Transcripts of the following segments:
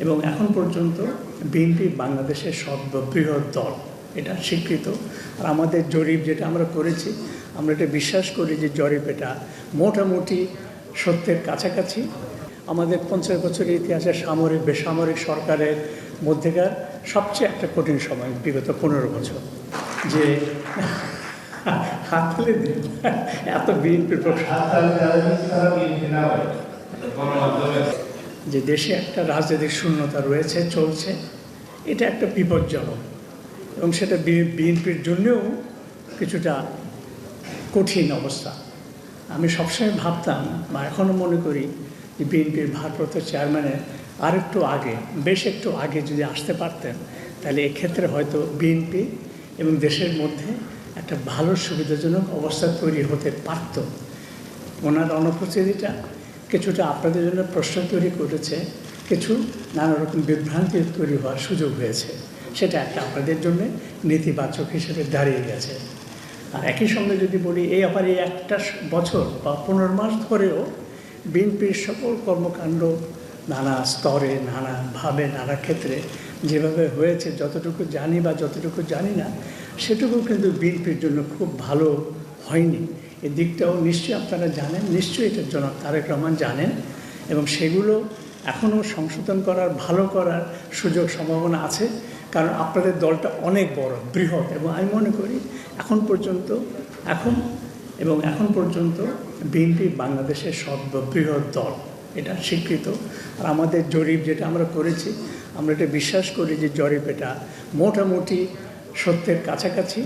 এবং এখন পর্যন্ত বিএনপি বাংলাদেশের সর্ববৃহৎ দল, এটা স্বীকৃত। আর আমাদের জরিপ যেটা আমরা করেছি, আমরা এটা বিশ্বাস করি যে জরিপ এটা মোটামুটি সত্যের কাছাকাছি। আমাদের 50 বছরের ইতিহাসে সামরিক বেসামরিক সরকারের মধ্যেকার সবচেয়ে একটা কঠিন সময় বিগত 15 বছর, যে হাততালি দিন এত বিএনপির যে দেশে একটা রাজনৈতিক শূন্যতা রয়েছে, চলছে, এটা একটা বিপজ্জনক এবং সেটা বিএনপির জন্যও কিছুটা কঠিন অবস্থা। আমি সবসময় ভাবতাম বা এখনও মনে করি যে বিএনপির ভারপ্রাপ্ত চেয়ারম্যানের আরেকটু আগে, বেশ একটু আগে যদি আসতে পারতেন, তাহলে এক্ষেত্রে হয়তো বিএনপি এবং দেশের মধ্যে একটা ভালো সুবিধাজনক অবস্থা তৈরি হতে পারত। ওনার অনুপস্থিতিটা কিছুটা আপনাদের জন্য প্রশ্ন তৈরি করেছে, কিছু নানা রকম বিভ্রান্তি তৈরি হওয়ার সুযোগ হয়েছে, সেটা একটা আপনাদের জন্য নেতিবাচক হিসেবে দাঁড়িয়ে গেছে। আর একই সঙ্গে যদি বলি, এই একটা বছর বা 15 মাস ধরেও বিএনপির সকল কর্মকাণ্ড নানা স্তরে, নানাভাবে, নানা ক্ষেত্রে যেভাবে হয়েছে, যতটুকু জানি বা যতটুকু জানি না, সেটুকু কিন্তু বিএনপির জন্য খুব ভালো হয়নি। এই দিকটাও নিশ্চয়ই আপনারা জানেন, নিশ্চয়ই এটার জন্য তারেক রহমান জানেন, এবং সেগুলো এখনও সংশোধন করার, ভালো করার সুযোগ সম্ভাবনা আছে। কারণ আপনাদের দলটা অনেক বড়, বৃহৎ, এবং আমি মনে করি এখন পর্যন্ত বিএনপি বাংলাদেশের সর্ববৃহৎ দল, এটা স্বীকৃত। আর আমাদের জরিপ যেটা আমরা করেছি, আমরা এটা বিশ্বাস করি যে জরিপ এটা মোটামুটি সত্যের কাছাকাছি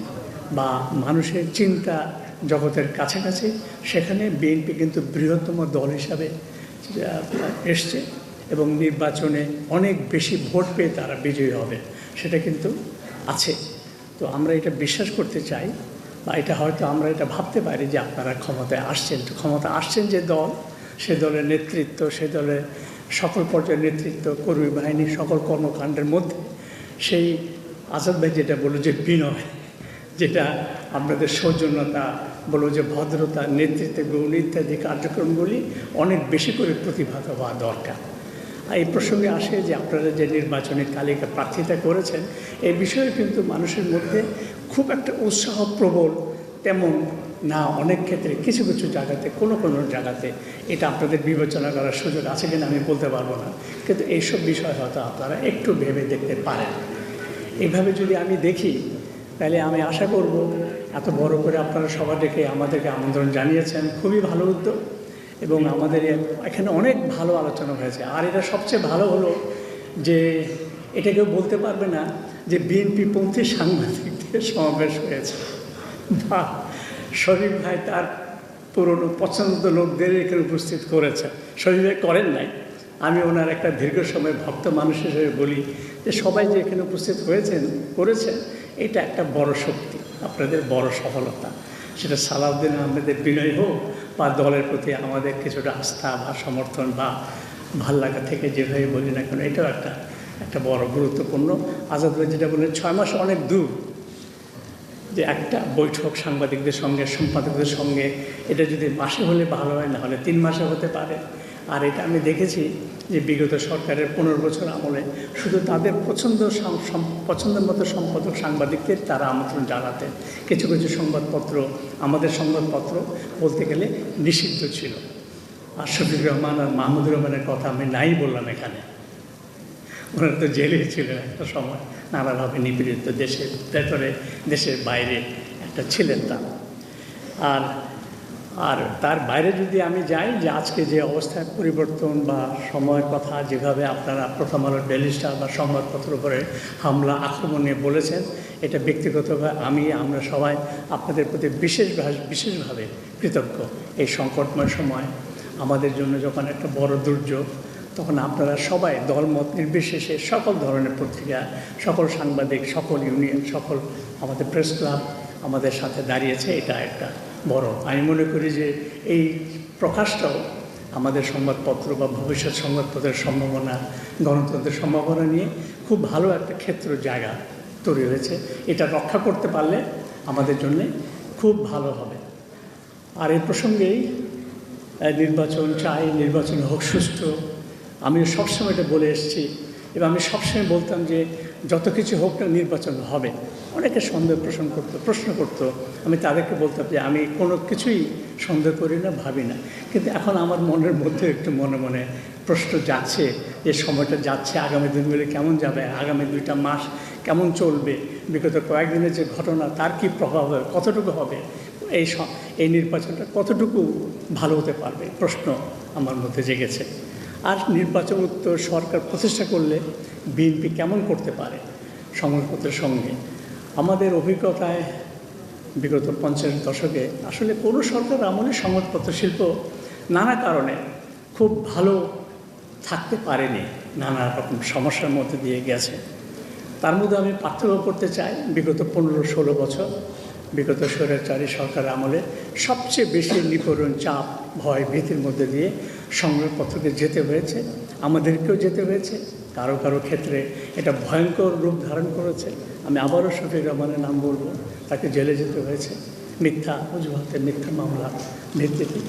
বা মানুষের চিন্তা জগতের কাছাকাছি। সেখানে বিএনপি কিন্তু বৃহত্তম দল হিসাবে এসছে এবং নির্বাচনে অনেক বেশি ভোট পেয়ে তারা বিজয়ী হবে, সেটা কিন্তু আছে। তো আমরা এটা বিশ্বাস করতে চাই, বা এটা হয়তো আমরা এটা ভাবতে পারি যে আপনারা ক্ষমতায় আসছেন। তো ক্ষমতা আসছেন যে দল, সে দলের নেতৃত্ব, সে দলের সকল পর্যায়ের নেতৃত্ব, কর্মী বাহিনী, সকল কর্মকাণ্ডের মধ্যে সেই আজাদ ভাই যেটা বলল যে বিনয়, যেটা আপনাদের সৌজন্যতা, বলো যে ভদ্রতা, নেতৃত্বে গুণ ইত্যাদি কার্যক্রমগুলি অনেক বেশি করে প্রতিভাত হওয়া দরকার। আর এই প্রসঙ্গে আসে যে আপনারা যে নির্বাচনী তালিকা প্রার্থিতা করেছেন, এই বিষয়ে কিন্তু মানুষের মধ্যে খুব একটা উৎসাহ প্রবল তেমন না। অনেক ক্ষেত্রে কিছু কিছু জায়গাতে, কোনো জায়গাতে এটা আপনাদের বিবেচনা করার সুযোগ আছে কিনা আমি বলতে পারবো না, কিন্তু এইসব বিষয় হয়তো আপনারা একটু ভেবে দেখতে পারেন। এইভাবে যদি আমি দেখি, তাহলে আমি আশা করব, এত বড় করে আপনারা সবার ডেকে আমাদেরকে আমন্ত্রণ জানিয়েছেন, খুবই ভালো উদ্যোগ, এবং আমাদের এখানে অনেক ভালো আলোচনা হয়েছে। আর এটা সবচেয়ে ভালো হলো যে এটা কেউ বলতে পারবে না যে বিএনপি পন্থী সাংবাদিকদের সমাবেশ হয়েছে, বা শরীফ ভাই তার পুরনো পছন্দ লোকদের এখানে উপস্থিত করেছেন। শরীফ ভাই করেন নাই, আমি ওনার একটা দীর্ঘ সময় ভক্ত মানুষ হিসেবে বলি যে সবাই যে এখানে উপস্থিত করেছেন, এটা একটা বড় শক্তি, আপনাদের বড় সফলতা। সেটা সালাউদ্দিন আহমেদের বিনয় হোক বা দলের প্রতি আমাদের কিছুটা আস্থা বা সমর্থন বা ভাল লাগা থেকে যেভাবে বলি না কেন, এটাও একটা বড় গুরুত্বপূর্ণ। আজাদ ভাই যেটা বললেন, 6 মাস অনেক দূর, যে একটা বৈঠক সাংবাদিকদের সঙ্গে, সম্পাদকদের সঙ্গে, এটা যদি মাসে হলে ভালো হয়, না হলে 3 মাসে হতে পারে। আর এটা আমি দেখেছি যে বিগত সরকারের 15 বছর আমলে শুধু তাদের পছন্দের মতো সম্পাদক সাংবাদিকদের তারা আমন্ত্রণ জানাতেন। কিছু কিছু সংবাদপত্র, আমাদের সংবাদপত্র বলতে গেলে নিষিদ্ধ ছিল। আর শফিকুর রহমান আর মাহমুদুর রহমানের কথা আমি নাই বললাম এখানে, ওনারা তো জেলে ছিলেন একটা সময়, নানাভাবে নিপীড়িত, দেশের ভেতরে দেশের বাইরে একটা ছিলেন তারা। আর তার বাইরে যদি আমি যাই, যে আজকে যে অবস্থার পরিবর্তন বা সময়ের কথা যেভাবে আপনারা প্রথম আলোর ডেইলি স্টার বা সংবাদপত্র উপরে হামলা আক্রমণ নিয়ে বলেছেন, এটা ব্যক্তিগতভাবে আমরা সবাই আপনাদের প্রতি বিশেষভাবে কৃতজ্ঞ। এই সংকটময় সময় আমাদের জন্য যখন একটা বড় দুর্যোগ, তখন আপনারা সবাই দলমত নির্বিশেষে সকল ধরনের পত্রিকা, সকল সাংবাদিক, সকল ইউনিয়ন, সকল আমাদের প্রেস ক্লাব আমাদের সাথে দাঁড়িয়েছে। এটা একটা বড়, আমি মনে করি যে এই প্রকাশটাও আমাদের সংবাদপত্র বা ভবিষ্যৎ সংবাদপত্রের সম্ভাবনা, গণতন্ত্রের সম্ভাবনা নিয়ে খুব ভালো একটা ক্ষেত্র জায়গা তৈরি হয়েছে। এটা রক্ষা করতে পারলে আমাদের জন্যে খুব ভালো হবে। আর এই প্রসঙ্গেই নির্বাচন চাই, নির্বাচন হোক সুষ্ঠু। আমি সবসময় এটা বলে এসেছি এবং আমি সবসময় বলতাম যে যত কিছু হোক না নির্বাচন হবে। অনেকে সন্দেহ প্রশ্ন করতো, আমি তাদেরকে বলতাম যে আমি কোনো কিছুই সন্দেহ করি না, ভাবি না। কিন্তু এখন আমার মনের মধ্যে একটু মনে মনে প্রশ্ন যাচ্ছে যে সময়টা যাচ্ছে, আগামী দিনগুলি কেমন যাবে, আগামী 2টা মাস কেমন চলবে, বিগত কয়েকদিনের যে ঘটনা তার কী প্রভাব হবে, কতটুকু হবে, এই নির্বাচনটা কতটুকু ভালো হতে পারবে, প্রশ্ন আমার মধ্যে জেগেছে। আর নির্বাচন উত্তর সরকার প্রতিষ্ঠা করলে বিএনপি কেমন করতে পারে সংবাদপত্রের সঙ্গে। আমাদের অভিজ্ঞতায় বিগত 50 দশকে আসলে কোনো সরকার আমলে সংবাদপত্র শিল্প নানা কারণে খুব ভালো থাকতে পারেনি, নানা রকম সমস্যার মধ্যে দিয়ে গেছে। তার মধ্যে আমি পার্থক্য করতে চাই বিগত 15-16 বছর বিগত স্বৈরাচারী সরকারের আমলে সবচেয়ে বেশি নিপীড়ন, চাপ, ভয়, ভীতির মধ্যে দিয়ে সংবাদপত্রকে যেতে হয়েছে, আমাদেরকেও যেতে হয়েছে। কারো কারো ক্ষেত্রে এটা ভয়ঙ্কর রূপ ধারণ করেছে। আমি আবারও শফিক রহমানের নাম বলবো, তাকে জেলে যেতে হয়েছে মিথ্যা অজুহাতে, মিথ্যা মামলা ভিত্তিতে।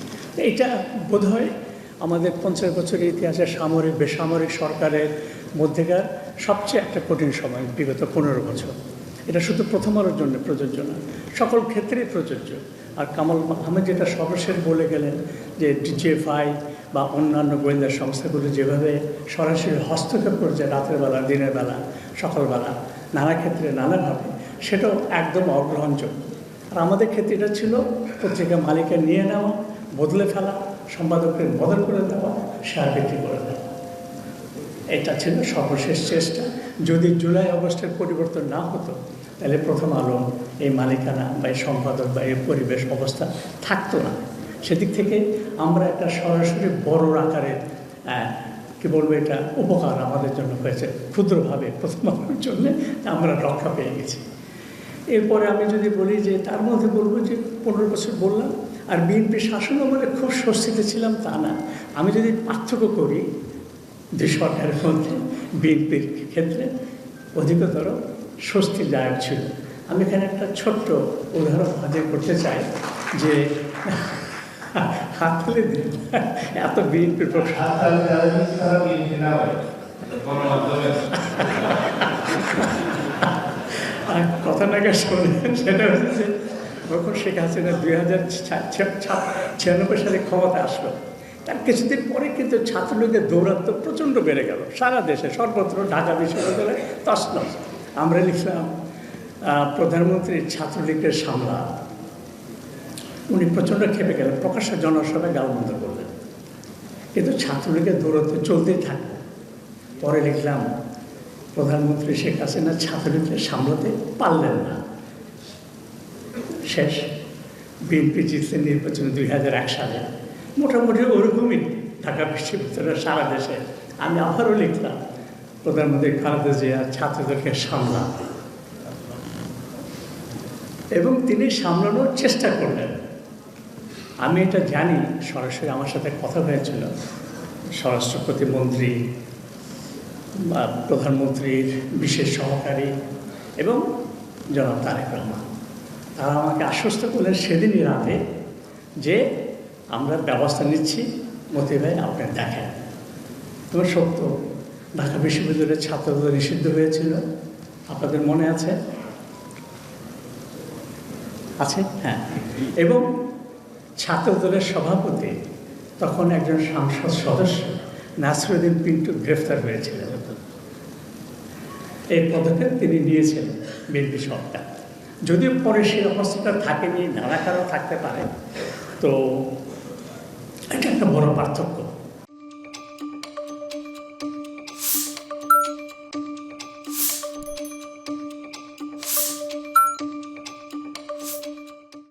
এটা বোধহয় আমাদের 50 বছরের ইতিহাসে সামরিক বেসামরিক সরকারের মধ্যেকার সবচেয়ে একটা কঠিন সময় বিগত 15 বছর। এটা শুধু প্রথম আলোর জন্য প্রযোজ্য না, সকল ক্ষেত্রেই প্রযোজ্য। আর কামাল আহমেদ যেটা সর্বশেষ বলে গেলেন যে ডিজিএফআই বা অন্যান্য গোয়েন্দা সংস্থাগুলো যেভাবে সরাসরি হস্তক্ষেপ করেছে রাতের বেলা, দিনের বেলা, সকালবেলা, নানা ক্ষেত্রে নানাভাবে, সেটাও একদম অগ্রহণযোগ্য। আর আমাদের ক্ষেত্রে এটা ছিল পত্রিকা মালিকের নিয়ে নেওয়া, বদলে ফেলা, সম্পাদকের বদল করে দেওয়া, শেয়ার বিক্রি করে দেওয়া। এটা ছিল সর্বশেষ চেষ্টা। যদি জুলাই আগস্টের পরিবর্তন না হতো তাহলে প্রথম আলো এই মালিকানা বা এই সম্পাদক বা এই পরিবেশ অবস্থা থাকতো না। সেদিক থেকে আমরা একটা সরাসরি বড় আকারের কী বলবো, এটা উপকার আমাদের জন্য হয়েছে। ক্ষুদ্রভাবে প্রথম আলোর জন্য আমরা রক্ষা পেয়ে গেছি। এরপরে আমি যদি বলি যে তার মধ্যে বলবো যে 15 বছর বললাম। আর বিএনপি শাসন আমলে খুব স্বস্তিতে ছিলাম তা না। আমি যদি পার্থক্য করি যে সরকারের মধ্যে বিএনপির ক্ষেত্রে অধিকতর স্বস্তিদায়ক ছিল। আমি এখানে একটা ছোট্ট উদাহরণ হাজির করতে চাই যে হাত তুলে দিন এত বিএনপির কথা নাকি শোনেন, সেটা হচ্ছে যখন শেখ হাসিনা 2096 সালে ক্ষমতা আসলো, তার কিছুদিন পরে কিন্তু ছাত্রলীগের দৌরাত্ম প্রচণ্ড বেড়ে গেল সারা দেশে, সর্বত্র, ঢাকা বিশ্ববিদ্যালয়ে তছনছ। আমরা লিখলাম প্রধানমন্ত্রী ছাত্রলীগের সামলা। উনি প্রচণ্ড খেপে গেলেন, প্রকাশ্য জনসভায় গালমন্দ করলেন, কিন্তু ছাত্রলীগের দৌরাত্ম চলতেই থাকবে। পরে লিখলাম প্রধানমন্ত্রী শেখ হাসিনা ছাত্রলীগকে সামলাতে পারলেন না, শেষ। বিএনপি জিতলেন নির্বাচনে 2001 সালে। মোটামুটি ওরকমই ঢাকা বিশ্ববিদ্যালয়ের সারা দেশে। আমি আবারও লিখলাম প্রধানমন্ত্রী খালেদা জিয়া ছাত্রদেরকে সামলান, এবং তিনি সামলানোর চেষ্টা করলেন। আমি এটা জানি, সরাসরি আমার সাথে কথা হয়েছিল স্বরাষ্ট্র প্রতিমন্ত্রী বা প্রধানমন্ত্রীর বিশেষ সহকারী এবং জনাব তারেক রহমান। তারা আমাকে আশ্বস্ত করলেন সেদিনই রাতে যে আমরা ব্যবস্থা নিচ্ছি, মতি ভাই আপনি দেখেন। তোমার সত্য, ঢাকা বিশ্ববিদ্যালয়ের ছাত্রদের নিষিদ্ধ হয়েছিল, আপনাদের মনে আছে? আছে, হ্যাঁ। এবং ছাত্রদলের সভাপতি তখন একজন সংসদ সদস্য নাসিরউদ্দিন পিন্টু গ্রেফতার হয়েছিলেন। এই পদক্ষেপ তিনি নিয়েছিলেন বিএনপি সরকার। যদিও পরে সেই অবস্থাটা থাকেনি, নানা কারণ থাকতে পারে। তো এটা একটা বড় পার্থক্য।